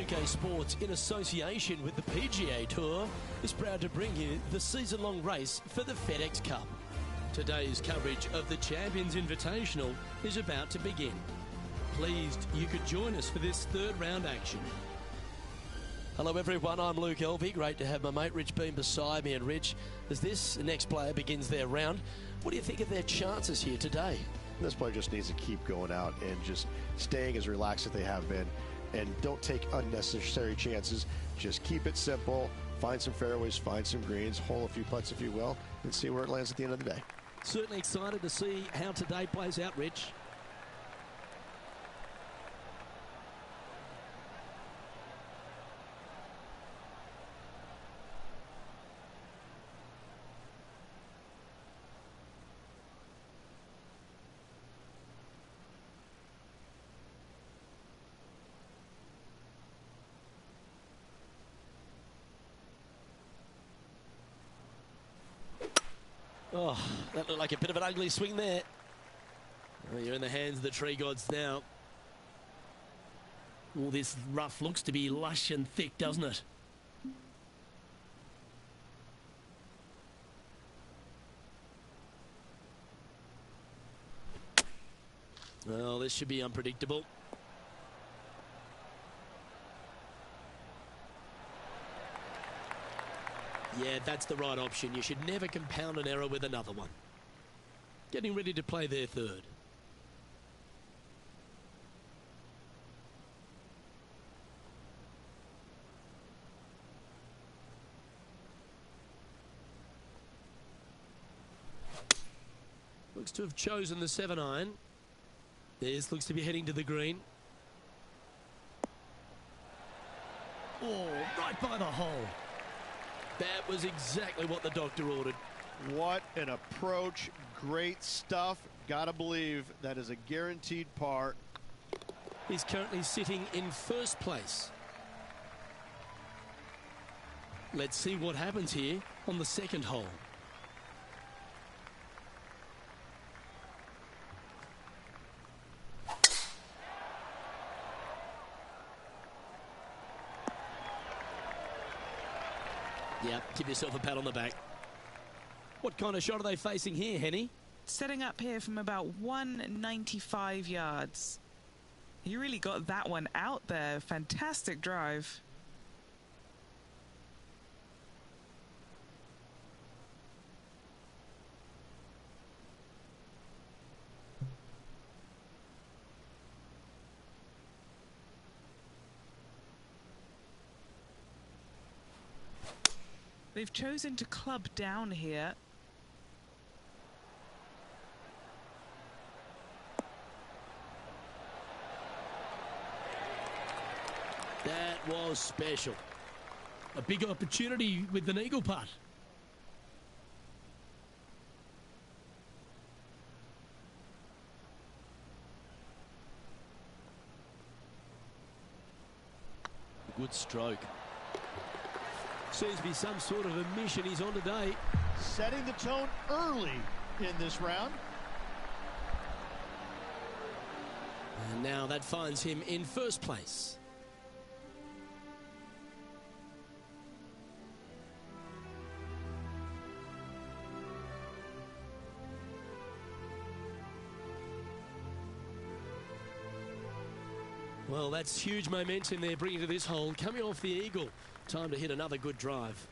PGATour2K Sports, in association with the PGA Tour, is proud to bring you the season-long race for the FedEx Cup. Today's coverage of the Champions Invitational is about to begin. Pleased you could join us for this third round action. Hello everyone, I'm Luke Elvey. Great to have my mate Rich Beam beside me. And Rich, as this next player begins their round, what do you think of their chances here today? This player just needs to keep going out and just staying as relaxed as they have been, and don't take unnecessary chances. Just keep it simple, find some fairways, find some greens, hole a few putts if you will, and see where it lands at the end of the day. Certainly excited to see how today plays out, Rich. Oh, that looked like a bit of an ugly swing there. Well, you're in the hands of the tree gods now. All this rough looks to be lush and thick, doesn't it? Well, this should be unpredictable. Yeah, that's the right option. You should never compound an error with another one. Getting ready to play their third. Looks to have chosen the 7-iron. This looks to be heading to the green. Oh, right by the hole. That was exactly what the doctor ordered. What an approach. Great stuff. Gotta believe that is a guaranteed par. He's currently sitting in first place. Let's see what happens here on the second hole. Yeah, give yourself a pat on the back. What kind of shot are they facing here, Henny? Setting up here from about 195 yards. He really got that one out there. Fantastic drive. They've chosen to club down here. That was special. A big opportunity with an eagle putt. Good stroke. Seems to be some sort of a mission he's on today. Setting the tone early in this round. And now that finds him in first place. Well, that's huge momentum they're bringing to this hole. Coming off the eagle. Time to hit another good drive.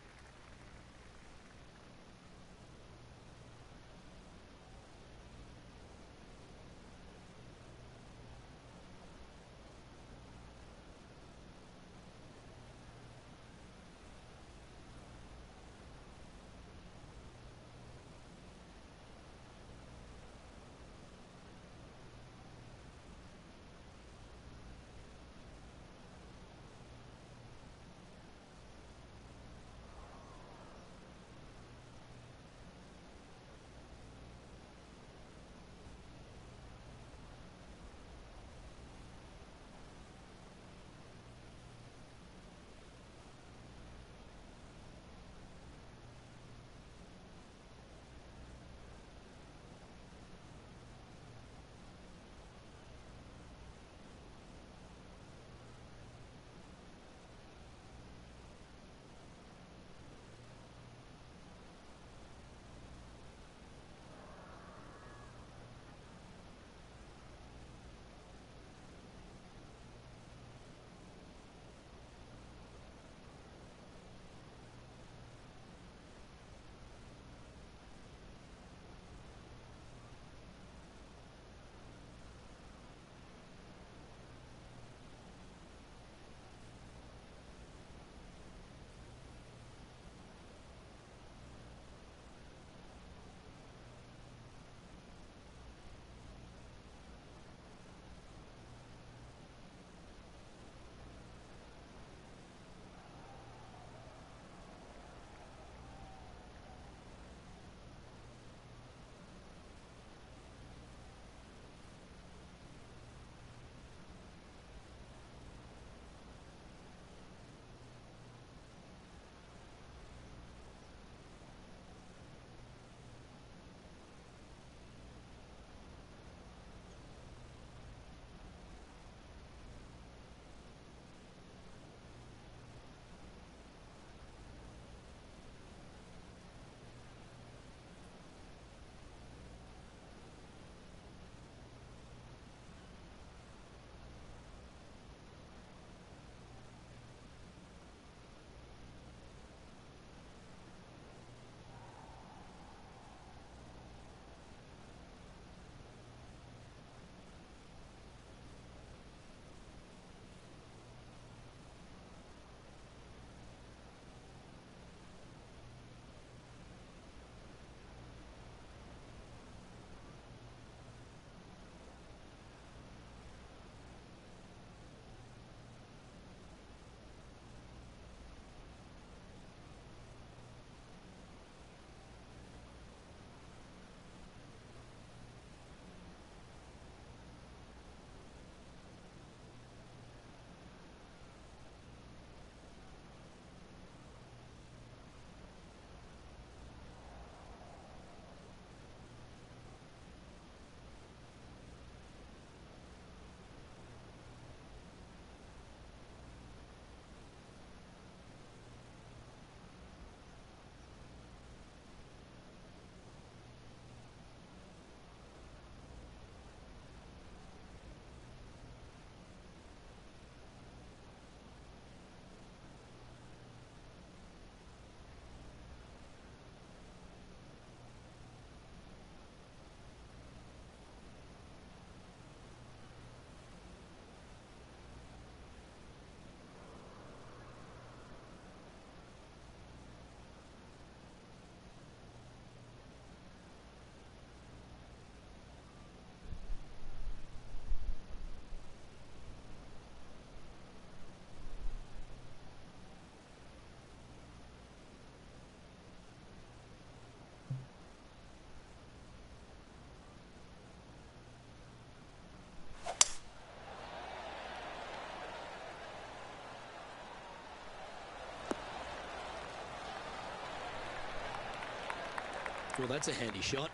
Well, that's a handy shot.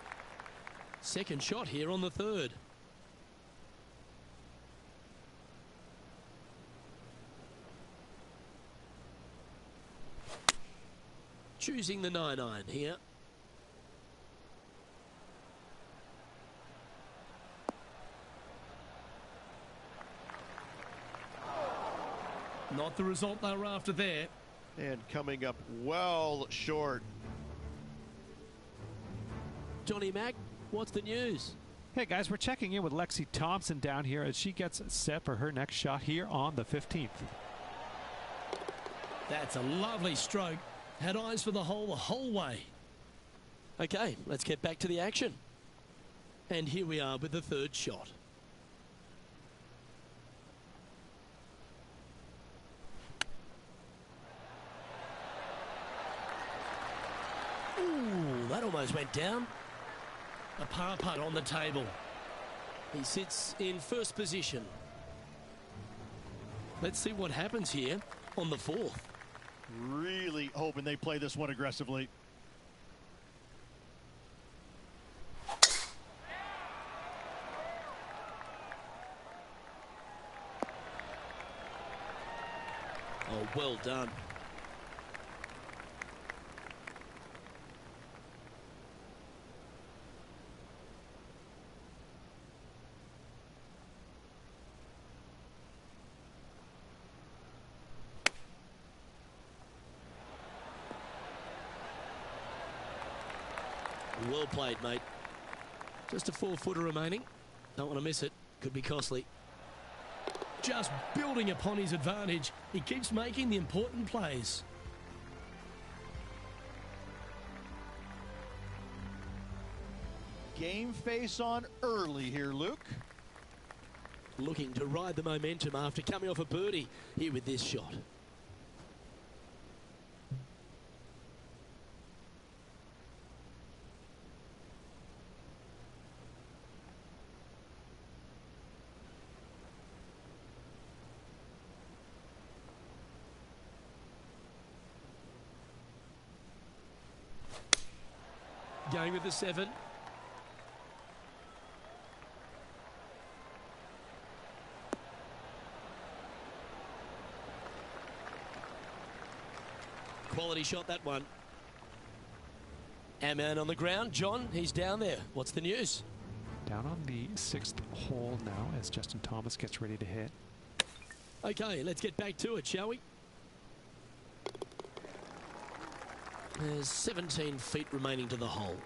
Second shot here on the third. Choosing the 9-iron here. Not the result they were after there. And coming up well short. Johnny Mack, what's the news? Hey guys, we're checking in with Lexi Thompson down here as she gets set for her next shot here on the 15th. That's a lovely stroke. Had eyes for the whole way. Okay, let's get back to the action. And here we are with the third shot. Ooh, that almost went down. A par putt on the table. He sits in first position. Let's see what happens here on the fourth. Really hoping they play this one aggressively. Oh, well done. Well played, mate. Just a 4-footer remaining. Don't want to miss it. Could be costly. Just building upon his advantage. He keeps making the important plays. Game face on early here, Luke. Looking to ride the momentum after coming off a birdie here with this shot. Going with the 7. Quality shot, that one. Our man on the ground, John, he's down there. What's the news? Down on the 6th hole now as Justin Thomas gets ready to hit. Okay, let's get back to it, shall we? There's 17 feet remaining to the hole.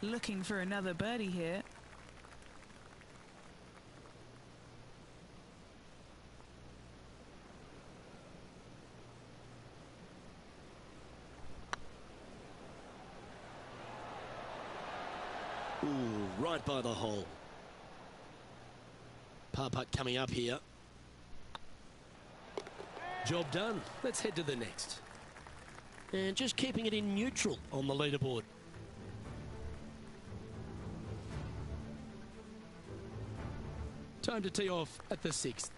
Looking for another birdie here. Ooh, right by the hole. Par putt coming up here. Job done. Let's head to the next. And just keeping it in neutral on the leaderboard. Time to tee off at the 6th.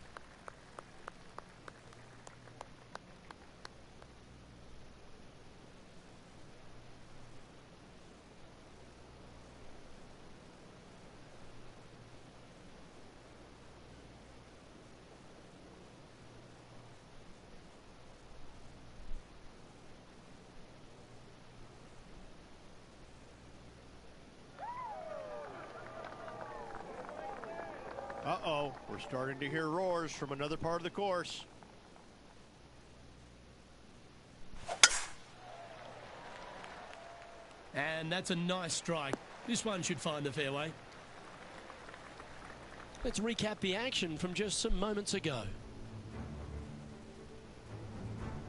Uh-oh, we're starting to hear roars from another part of the course. And that's a nice strike. This one should find the fairway. Let's recap the action from just some moments ago.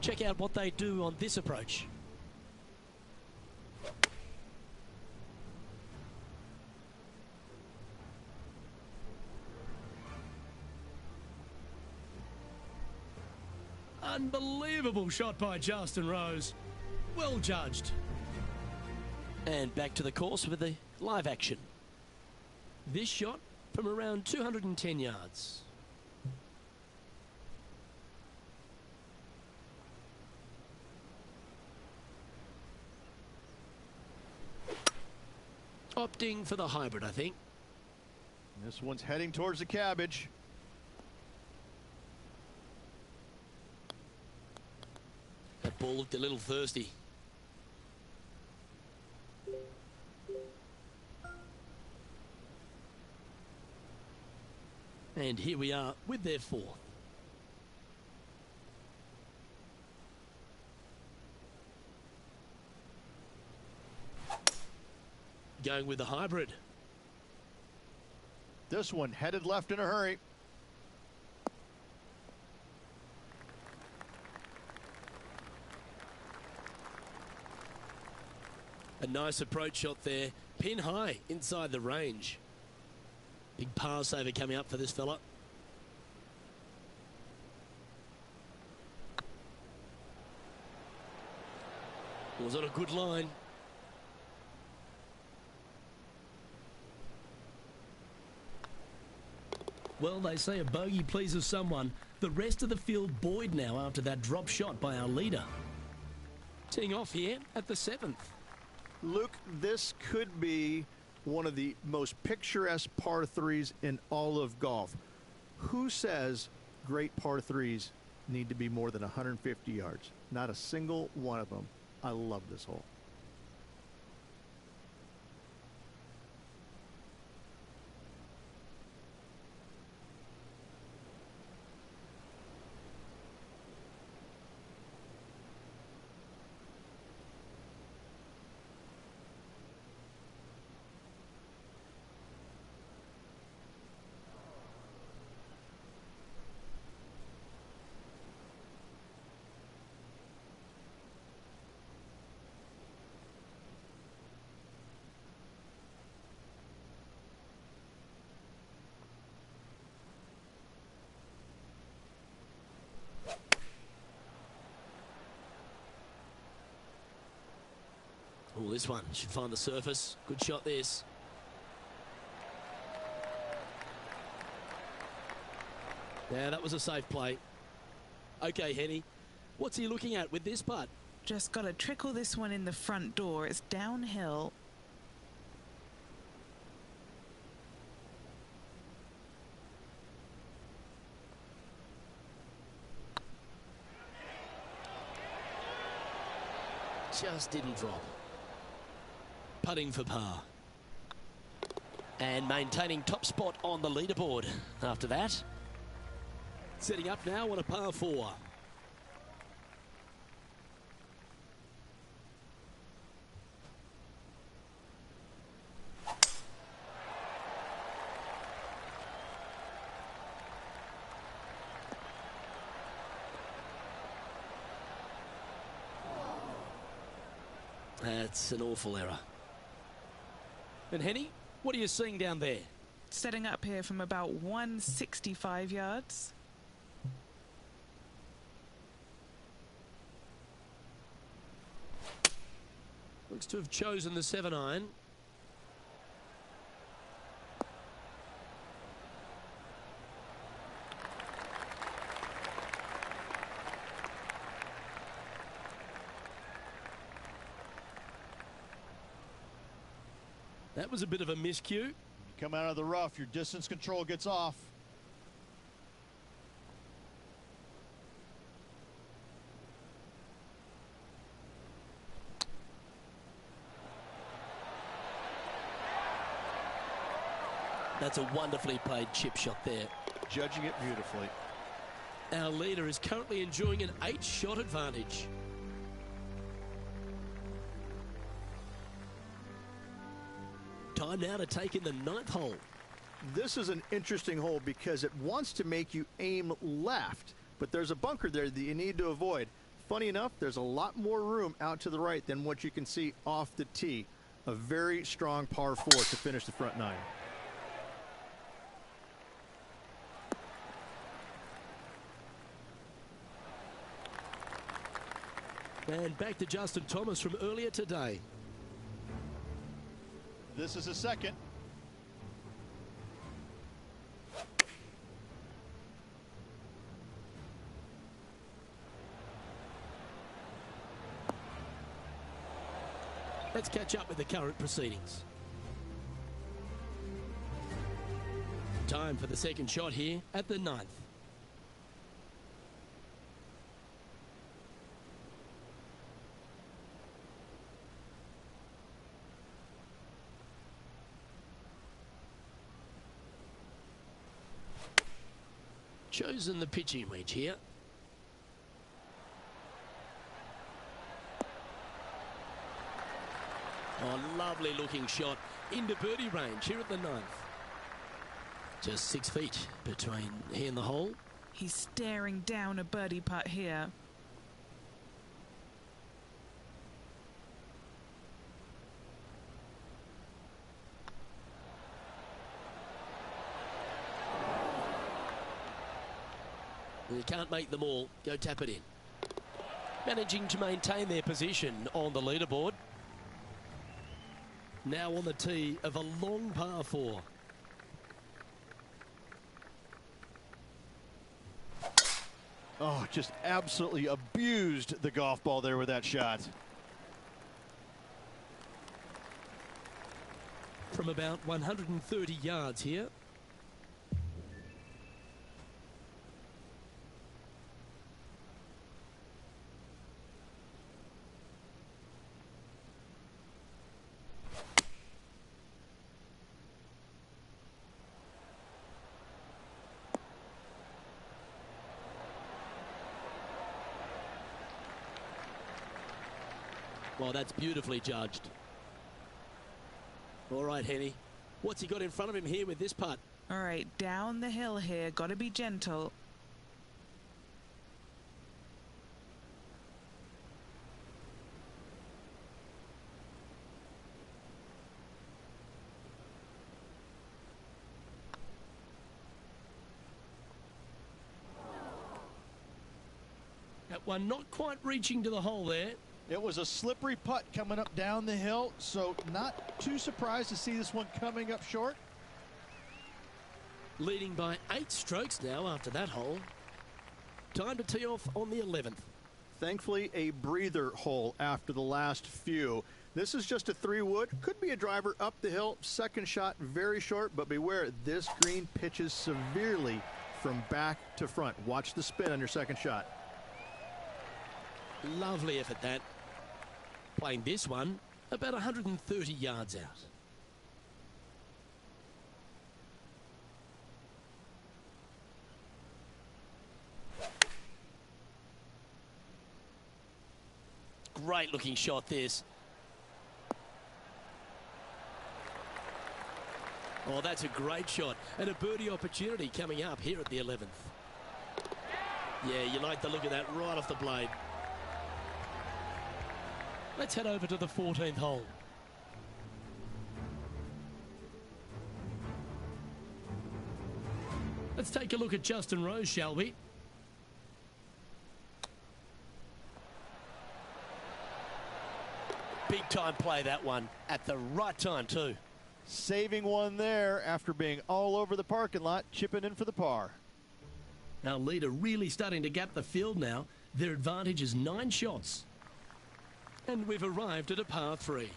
Check out what they do on this approach. Unbelievable shot by Justin Rose. Well judged. And back to the course with the live action. This shot from around 210 yards. Opting for the hybrid, I think. This one's heading towards the cabbage. That ball looked a little thirsty. And here we are with their fourth. Going with the hybrid. This one headed left in a hurry. A nice approach shot there. Pin high inside the range. Big par saver coming up for this fella. Was on a good line. Well, they say a bogey pleases someone. The rest of the field buoyed now after that drop shot by our leader. Teeing off here at the 7th. Luke, this could be one of the most picturesque par threes in all of golf. Who says great par threes need to be more than 150 yards? Not a single one of them. I love this hole. Oh, this one should find the surface. Good shot, this. Yeah, that was a safe play. Okay, Henny, what's he looking at with this putt? Just got to trickle this one in the front door. It's downhill. Just didn't drop. Putting for par. And maintaining top spot on the leaderboard after that. Setting up now on a par 4. That's an awful error. And Henny, what are you seeing down there? Setting up here from about 165 yards. Looks to have chosen the 7-iron. That was a bit of a miscue. You come out of the rough, your distance control gets off. That's a wonderfully played chip shot there. Judging it beautifully. Our leader is currently enjoying an 8-shot advantage. Time now to take in the 9th hole. This is an interesting hole because it wants to make you aim left, but there's a bunker there that you need to avoid. Funny enough, there's a lot more room out to the right than what you can see off the tee. A very strong par 4 to finish the front 9. And back to Justin Thomas from earlier today. This is a second. Let's catch up with the current proceedings. time for the second shot here at the 9th. Chosen the pitching wedge here. Oh, lovely looking shot into birdie range here at the 9th. Just 6 feet between he and the hole. He's staring down a birdie putt here. You can't make them all. Go tap it in. Managing to maintain their position on the leaderboard. Now on the tee of a long par 4. Oh, just absolutely abused the golf ball there with that shot. From about 130 yards here. Well, that's beautifully judged. All right, Henny. What's he got in front of him here with this putt? All right, down the hill here. Got to be gentle. That one not quite reaching to the hole there. It was a slippery putt coming up down the hill, so not too surprised to see this one coming up short. Leading by 8 strokes now after that hole. Time to tee off on the 11th. Thankfully, a breather hole after the last few. This is just a 3-wood. Could be a driver up the hill. Second shot, very short, but beware, this green pitches severely from back to front. Watch the spin on your second shot. Lovely effort that. Playing this one about 130 yards out. Great looking shot this. Oh, that's a great shot and a birdie opportunity coming up here at the 11th. Yeah, you like the look of that right off the blade. Let's head over to the 14th hole. Let's take a look at Justin Rose, shall we? Big time play, that one. At the right time, too. Saving one there after being all over the parking lot, chipping in for the par. Our leader really starting to gap the field now. Their advantage is 9 shots. And we've arrived at a par 3.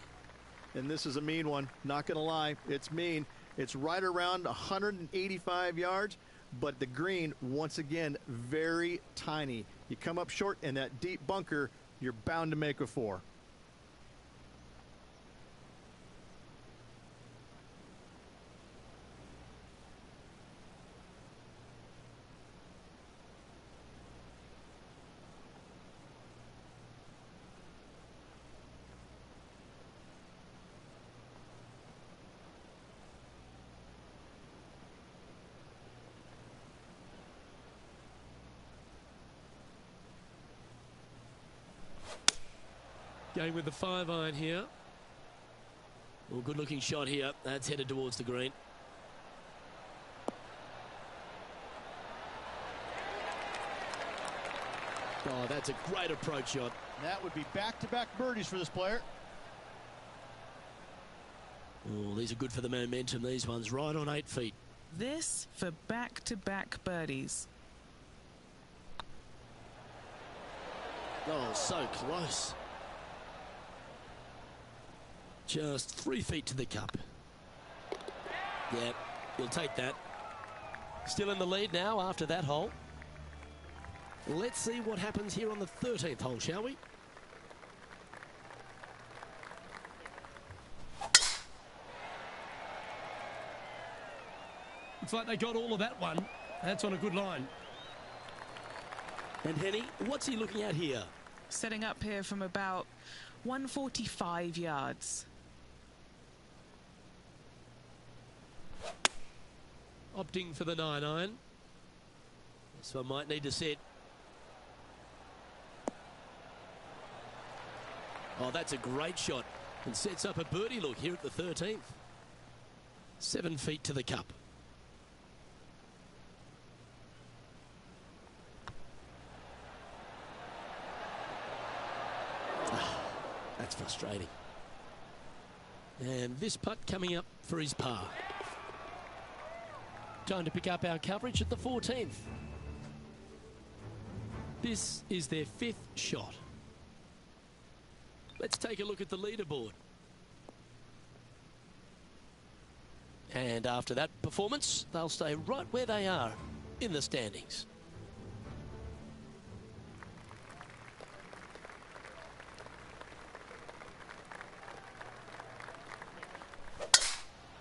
And this is a mean one. Not going to lie. It's mean. It's right around 185 yards, but the green, once again, very tiny. You come up short in that deep bunker, you're bound to make a 4. Going with the 5-iron here. Well, good looking shot here. That's headed towards the green. Oh, that's a great approach shot. That would be back-to-back birdies for this player. Oh, these are good for the momentum, these ones. Right on 8 feet. This for back-to-back birdies. Oh, so close. Just 3 feet to the cup. Yeah, we'll take that. Still in the lead now after that hole. Let's see what happens here on the 13th hole, shall we? Looks like they got all of that one. That's on a good line. And Henny, what's he looking at here? Setting up here from about 145 yards. Opting for the 9-iron. This one might need to set. Oh, that's a great shot. And sets up a birdie look here at the 13th. 7 feet to the cup. That's frustrating. And this putt coming up for his par. Time to pick up our coverage at the 14th. This is their 5th shot. Let's take a look at the leaderboard. And after that performance, they'll stay right where they are in the standings.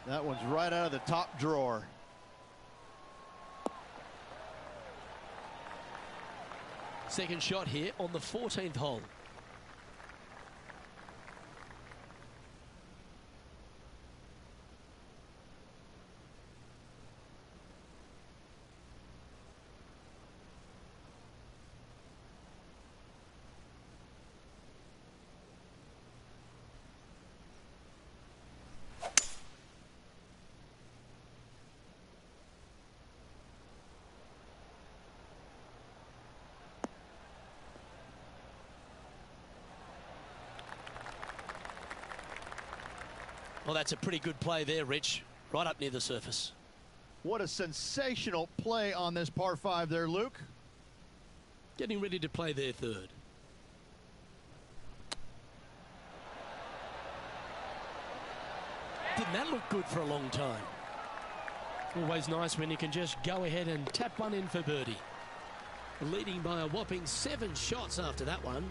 That one's right out of the top drawer. Second shot here on the 14th hole. Well, that's a pretty good play there, Rich. Right up near the surface. What a sensational play on this par 5 there, Luke. Getting ready to play their 3rd. Didn't that look good for a long time? Always nice when you can just go ahead and tap one in for birdie. Leading by a whopping 7 shots after that one.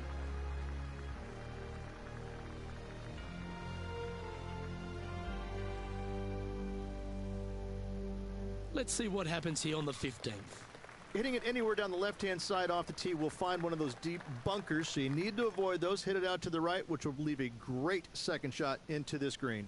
Let's see what happens here on the 15th. Hitting it anywhere down the left-hand side off the tee will find one of those deep bunkers, so you need to avoid those. Hit it out to the right, which will leave a great second shot into this green.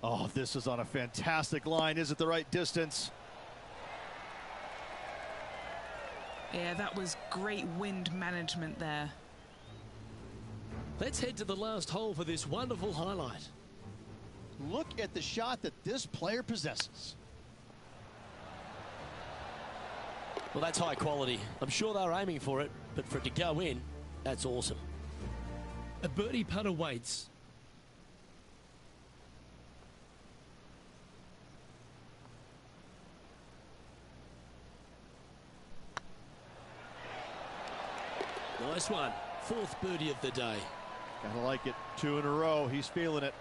Oh, this is on a fantastic line. Is it the right distance? Yeah, that was great wind management there. Let's head to the last hole for this wonderful highlight. Look at the shot that this player possesses. Well, that's high quality. I'm sure they're aiming for it, but for it to go in, that's awesome. A birdie putt awaits. Nice one. Fourth birdie of the day. Gotta like it. 2 in a row. He's feeling it.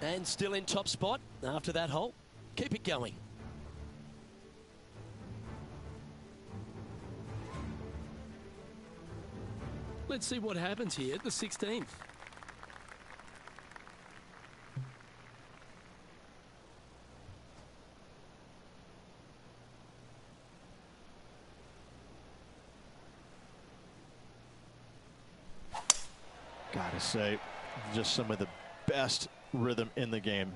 And still in top spot after that hole. Keep it going. Let's see what happens here at the 16th. Gotta say, just some of the best rhythm in the game.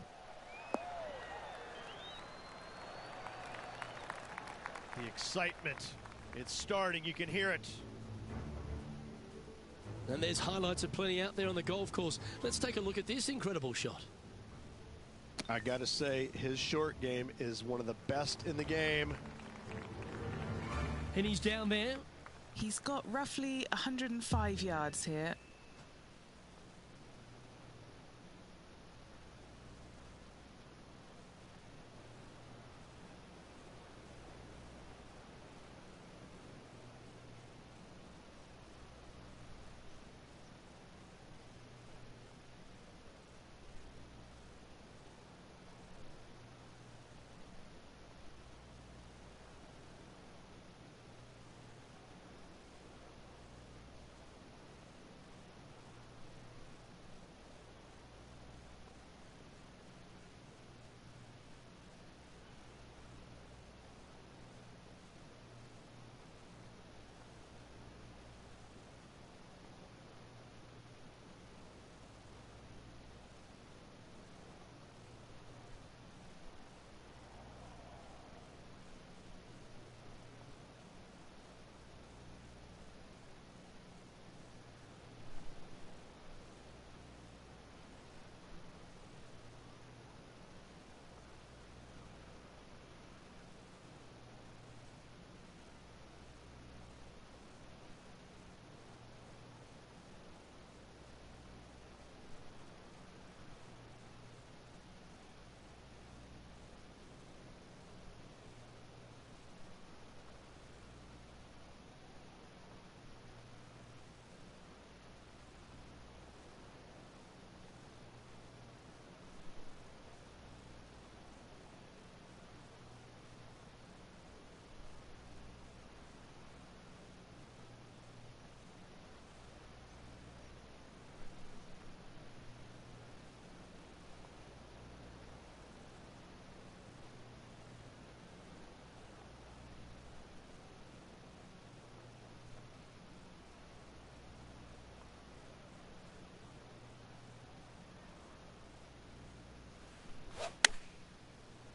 The excitement, it's starting, you can hear it. And there's highlights of plenty out there on the golf course. Let's take a look at this incredible shot. I got to say, his short game is one of the best in the game. And he's down there. He's got roughly 105 yards here.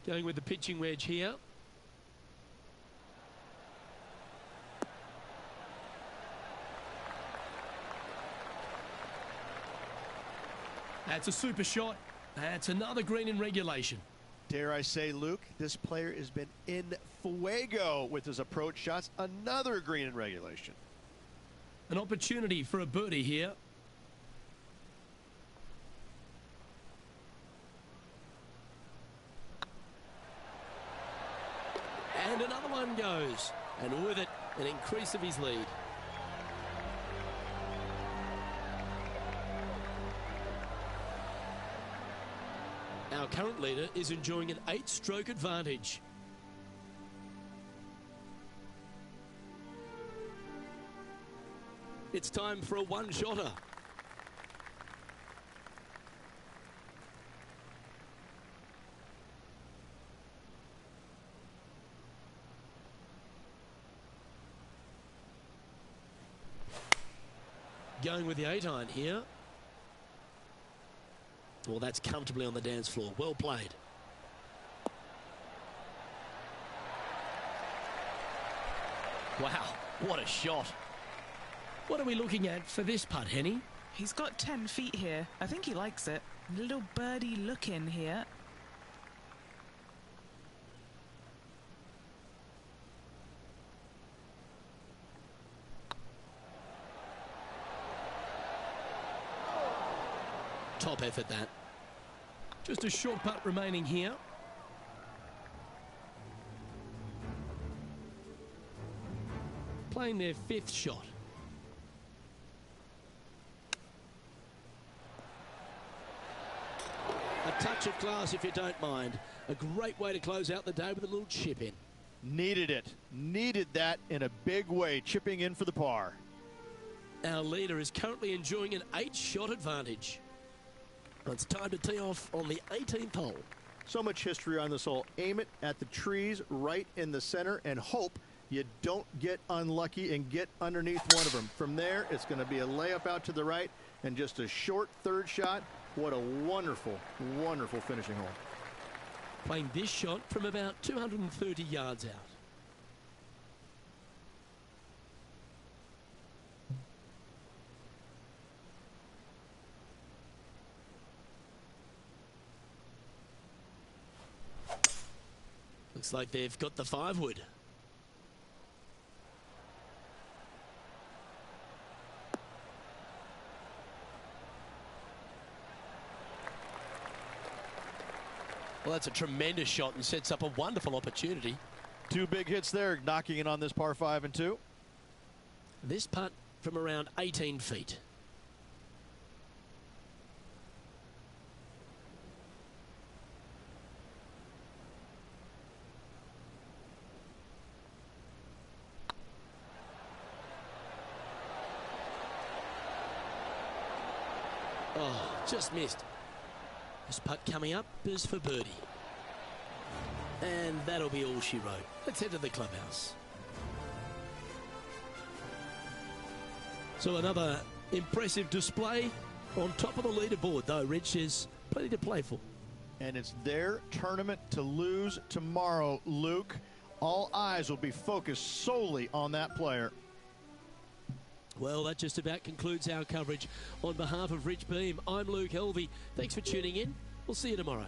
Going with the pitching wedge here. That's a super shot. That's another green in regulation. Dare I say, Luke, this player has been in fuego with his approach shots. Another green in regulation. An opportunity for a birdie here. And another one goes. And with it, an increase of his lead. Our current leader is enjoying an 8-stroke advantage. It's time for a one-shotter. Going with the 8-iron here. Well, that's comfortably on the dance floor. Well played. Wow, what a shot. What are we looking at for this putt, Henny? He's got 10 feet here. I think he likes it. A little birdie look in here. Top effort, that. Just a short putt remaining here. playing their 5th shot. A touch of class, if you don't mind. A great way to close out the day with a little chip in. Needed it. Needed that in a big way, chipping in for the par. Our leader is currently enjoying an 8-shot advantage. It's time to tee off on the 18th hole. So much history on this hole. Aim it at the trees right in the center and hope you don't get unlucky and get underneath one of them. From there, it's going to be a layup out to the right and just a short 3rd shot. What a wonderful, wonderful finishing hole. Playing this shot from about 230 yards out. Looks like they've got the 5-wood. Well, that's a tremendous shot and sets up a wonderful opportunity. 2 big hits there, knocking in on this par 5 and 2. This putt from around 18 feet. Oh, just missed. This putt coming up is for birdie. And that'll be all she wrote. Let's head to the clubhouse. So another impressive display on top of the leaderboard, though. Rich, is plenty to play for. And it's their tournament to lose tomorrow, Luke. All eyes will be focused solely on that player. Well, that just about concludes our coverage. On behalf of Rich Beam, I'm Luke Helvey. Thanks for tuning in. We'll see you tomorrow.